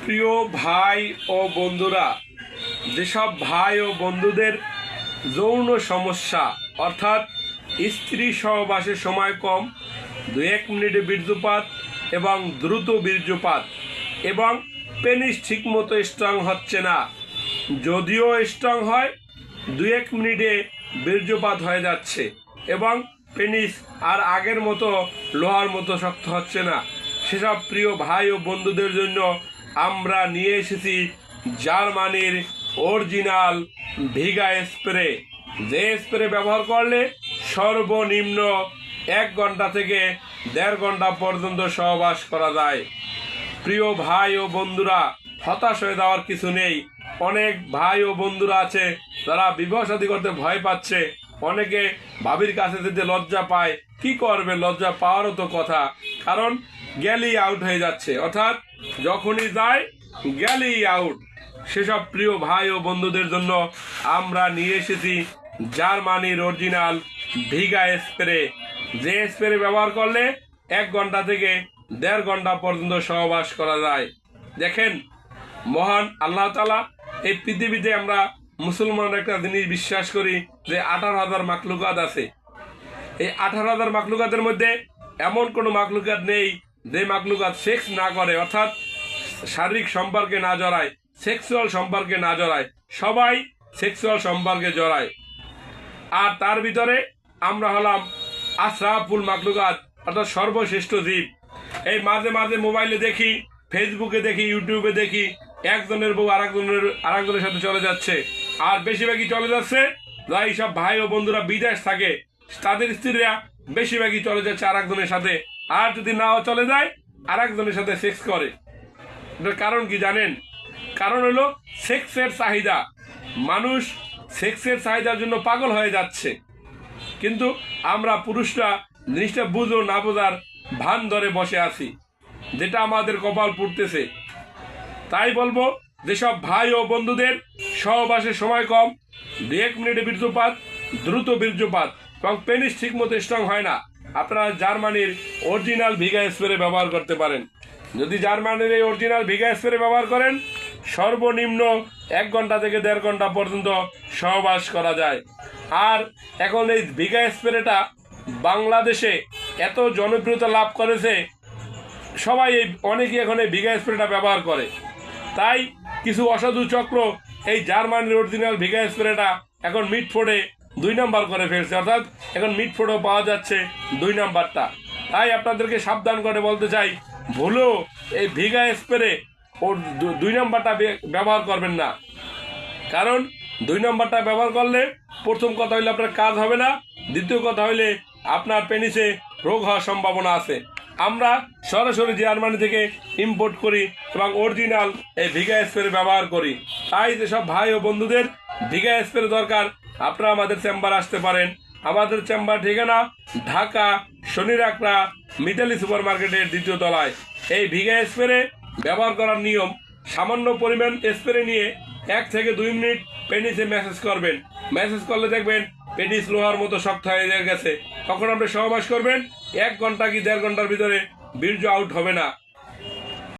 প্রিয় ভাই ও বন্ধুরা, যেসব ভাই ও বন্ধুদের যৌন সমস্যা অর্থাৎ স্ত্রী সহবাসের সময় কম, 2-1 মিনিটে বীর্যপাত এবং দ্রুত বীর্যপাত এবং পেনিস ঠিকমতো স্ট্রং হচ্ছে না, যদিও স্ট্রং হয় 2-1 মিনিটে বীর্যপাত হয়ে যাচ্ছে এবং পেনিস আর আগের মতো লোহার মতো শক্ত হচ্ছে না, সেসব প্রিয় ভাই ও বন্ধুদের জন্য আমরা নিয়ে এসেছি জার্মানির অরিজিনাল ভিগা স্প্রে। যে স্প্রে ব্যবহার করলে সর্বনিম্ন 1 ঘন্টা থেকে 1.5 ঘন্টা পর্যন্ত সহবাস করা যায়। প্রিয় ভাই ও বন্ধুরা, হতাশ হয়ে যাওয়ার কিছু নেই। অনেক ভাই ও বন্ধুরা আছে যারা বিবাহ শাদী করতে ভয় পাচ্ছে, অনেকে ভাবির কাছে যেতে লজ্জা পায়। কি করবে, লজ্জা পাওয়ারও তো কথা, কারণ গেলেই আউট হয়ে যাচ্ছে, অর্থাৎ যখনই যায় গেলেই আউট। সেসব প্রিয় ভাই ও বন্ধুদের জন্য আমরা নিয়ে এসেছি জার্মানির অরিজিনাল ভিগা স্প্রে। যে স্প্রে ব্যবহার করলে 1 ঘন্টা থেকে 1.5 ঘন্টা পর্যন্ত সহবাস করা যায়। দেখেন, মহান আল্লাহ তাআলা এই পৃথিবীতে, আমরা মুসলমান একটা জিনিস বিশ্বাস করি যে 18,000 মাখলুকাত আছে। এই 18,000 মাখলুকাতের মধ্যে এমন কোনো মাখলুকাত নেই যে মাখলুকাত সেক্স না করে, অর্থাৎ শারীরিক সম্পর্কে না জড়ায়, সেক্সুয়াল সম্পর্কে না জড়ায়। সবাই সেক্সুয়াল সম্পর্কে জড়ায়। আর তার ভিতরে আমরা হলাম আশরাফুল মাখলুকাত, অর্থাৎ সর্বশ্রেষ্ঠ জীব। এই মাঝে মাঝে মোবাইলে দেখি, ফেসবুকে দেখি, ইউটিউবে দেখি, একজনের বউ আরেকজনের সাথে চলে যাচ্ছে। আর বেশিরভাগই চলে যাচ্ছে যারা এইসব ভাই ও বন্ধুরা বিদেশ থাকে, তাদের স্ত্রীরা বেশিরভাগই চলে যাচ্ছে আরেকজনের সাথে। আর যদি নাও চলে যায়, আরেকজনের সাথে সেক্স করে। এটার কারণ কি জানেন? কারণ হলো সেক্সের চাহিদা। মানুষ সেক্সের চাহিদার জন্য পাগল হয়ে যাচ্ছে, কিন্তু আমরা পুরুষরা জিনিসটা বুঝো না বোঝার ভান ধরে বসে আছি, যেটা আমাদের কপাল পুড়তেছে। তাই বলবো, যেসব ভাই ও বন্ধুদের সহবাসের সময় কম, 2-1 মিনিটে বীর্যপাত, দ্রুত বীর্যপাত এবং পেনিস ঠিক মতো স্ট্রং হয় না, আপনারা জার্মানির অরিজিনাল ভিগা স্প্রে ব্যবহার করতে পারেন। যদি জার্মানির এই অরিজিনাল ভিগা স্প্রে ব্যবহার করেন, সর্বনিম্ন 1 ঘন্টা থেকে 1.5 ঘন্টা পর্যন্ত সহবাস করা যায়। আর এখন এই ভিগা স্প্রেটা বাংলাদেশে এত জনপ্রিয়তা লাভ করেছে, সবাই অনেকেই এখন এই ভিগা স্প্রেটা ব্যবহার করে। তাই কিছু অসাধু চক্র এই জার্মানির অরিজিনাল ভিগা স্প্রেটা এখন মিটফোর্ডে 2 নাম্বার করে ফেলছে, অর্থাৎ এখন মিটফোর্ডও পাওয়া যাচ্ছে 2 নাম্বারটা। তাই আপনাদেরকে সাবধান করে বলতে চাই, ভুলেও এই ভিগা স্প্রে ওর 2 নাম্বারটা ব্যবহার করবেন না। কারণ 2 নাম্বারটা ব্যবহার করলে প্রথম কথা হইলে আপনার কাজ হবে না, দ্বিতীয় কথা হইলে আপনার পেনিসে রোগ হওয়ার সম্ভাবনা আছে। আমরা সরাসরি জার্মানি থেকে ইম্পোর্ট করি এবং অরিজিনাল এই ভিগা স্প্রে ব্যবহার করি। তাই যেসব ভাই ও বন্ধুদের ভিগা স্প্রে দরকার, আপনারা আমাদের চেম্বার আসতে পারেন। আমাদের চেম্বার ঠিকানা ঢাকা শনিরাকড়া মিতালি সুপার মার্কেটের 2য় তলায়। এই ভিগা স্প্রে ব্যবহার করার নিয়ম, সামান্য পরিমাণ স্প্রে নিয়ে 1 থেকে 2 মিনিট পেনিসে ম্যাসেজ করবেন। ম্যাসেজ করলে দেখবেন পেনিস লোহার মতো শক্ত হয়ে গেছে। তখন আপনি সহবাস করবেন, 1 ঘন্টা কি 1.5 ঘন্টার ভিতরে বীর্য আউট হবে না।